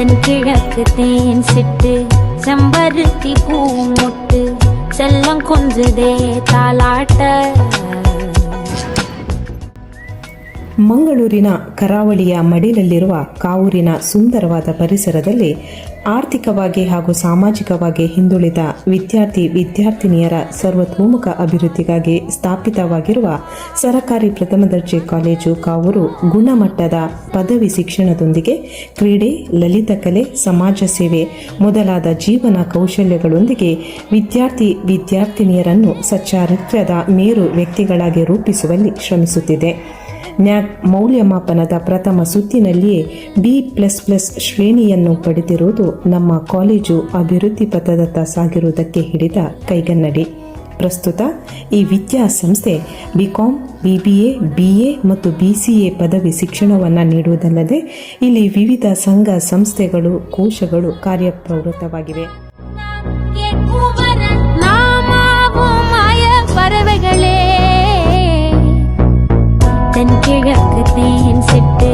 தென்கிழக்கு தேன் சிட்டு செம்பருத்தி பூ முட்டு செல்லம் கொஞ்சுதே தாலாட்ட. ಮಂಗಳೂರಿನ ಕರಾವಳಿಯ ಮಡಿಲಲ್ಲಿರುವ ಕಾವೂರಿನ ಸುಂದರವಾದ ಪರಿಸರದಲ್ಲಿ ಆರ್ಥಿಕವಾಗಿ ಹಾಗೂ ಸಾಮಾಜಿಕವಾಗಿ ಹಿಂದುಳಿದ ವಿದ್ಯಾರ್ಥಿನಿಯರ ಸರ್ವತೋಮುಖ ಅಭಿವೃದ್ಧಿಗಾಗಿ ಸ್ಥಾಪಿತವಾಗಿರುವ ಸರಕಾರಿ ಪ್ರಥಮ ದರ್ಜೆ ಕಾಲೇಜು ಕಾವೂರು ಗುಣಮಟ್ಟದ ಪದವಿ ಶಿಕ್ಷಣದೊಂದಿಗೆ ಕ್ರೀಡೆ, ಲಲಿತಕಲೆ, ಸಮಾಜ ಸೇವೆ ಮೊದಲಾದ ಜೀವನ ಕೌಶಲ್ಯಗಳೊಂದಿಗೆ ವಿದ್ಯಾರ್ಥಿನಿಯರನ್ನು ಸಚ್ಚಾರಿತ್ರ್ಯದ ಮೇರು ವ್ಯಕ್ತಿಗಳಾಗಿ ರೂಪಿಸುವಲ್ಲಿ ಶ್ರಮಿಸುತ್ತಿದೆ. ನ್ಯಾಕ್ ಮೌಲ್ಯಮಾಪನದ ಪ್ರಥಮ ಸುತ್ತಿನಲ್ಲಿಯೇ B++ ಶ್ರೇಣಿಯನ್ನು ಪಡೆದಿರುವುದು ನಮ್ಮ ಕಾಲೇಜು ಅಭಿವೃದ್ಧಿ ಪಥದತ್ತ ಸಾಗಿರುವುದಕ್ಕೆ ಹಿಡಿದ ಕೈಗನ್ನಡಿ. ಪ್ರಸ್ತುತ ಈ ವಿದ್ಯಾಸಂಸ್ಥೆ BCom, BBA, BA ಮತ್ತು BCA ಪದವಿ ಶಿಕ್ಷಣವನ್ನು ನೀಡುವುದಲ್ಲದೆ ಇಲ್ಲಿ ವಿವಿಧ ಸಂಘ ಸಂಸ್ಥೆಗಳು, ಕೋಶಗಳು ಕಾರ್ಯಪ್ರವೃತ್ತವಾಗಿವೆ. தென்கிழக்கு தேன் சிட்டு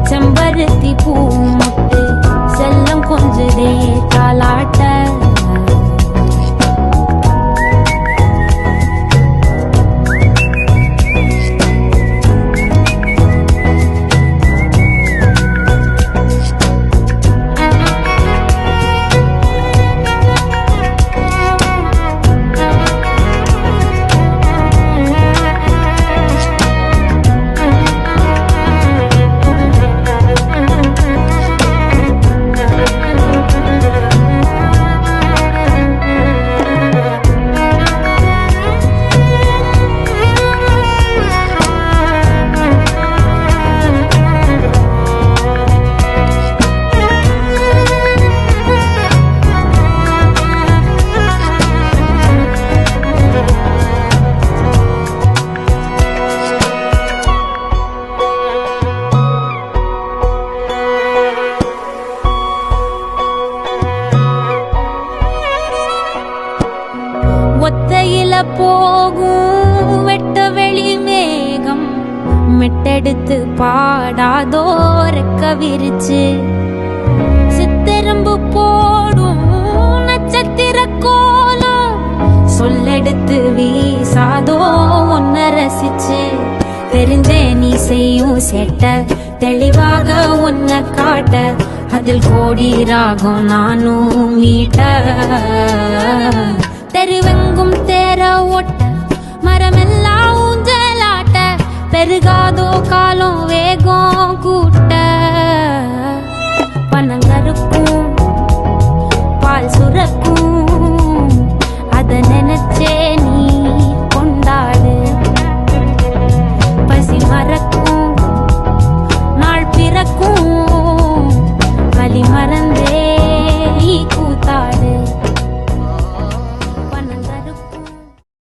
செம்பருத்தி பூ முட்டு செல்லம் கொஞ்சுதே தாலாட்ட. ஒத்தையில போகும் வெட்ட வெளி மேகம் மெட்டெடுத்து பாடாதோ ரெக்க விரிச்சு சித்தெரும்பு போடும் நட்சத்திர கோலம் சொல்லெடுத்து வீசாதோ ஒன்ன ரசிச்சு தெரிஞ்சே நீ செய்யும் செட்ட தெளிவாக உன்னை காட்ட அதில் கோடி ராகம் நானும் மீட்ட தெருவெங்கும் தேர ஓட்ட மரமெல்லாம் ஊஞ்சலாட்ட பெருகா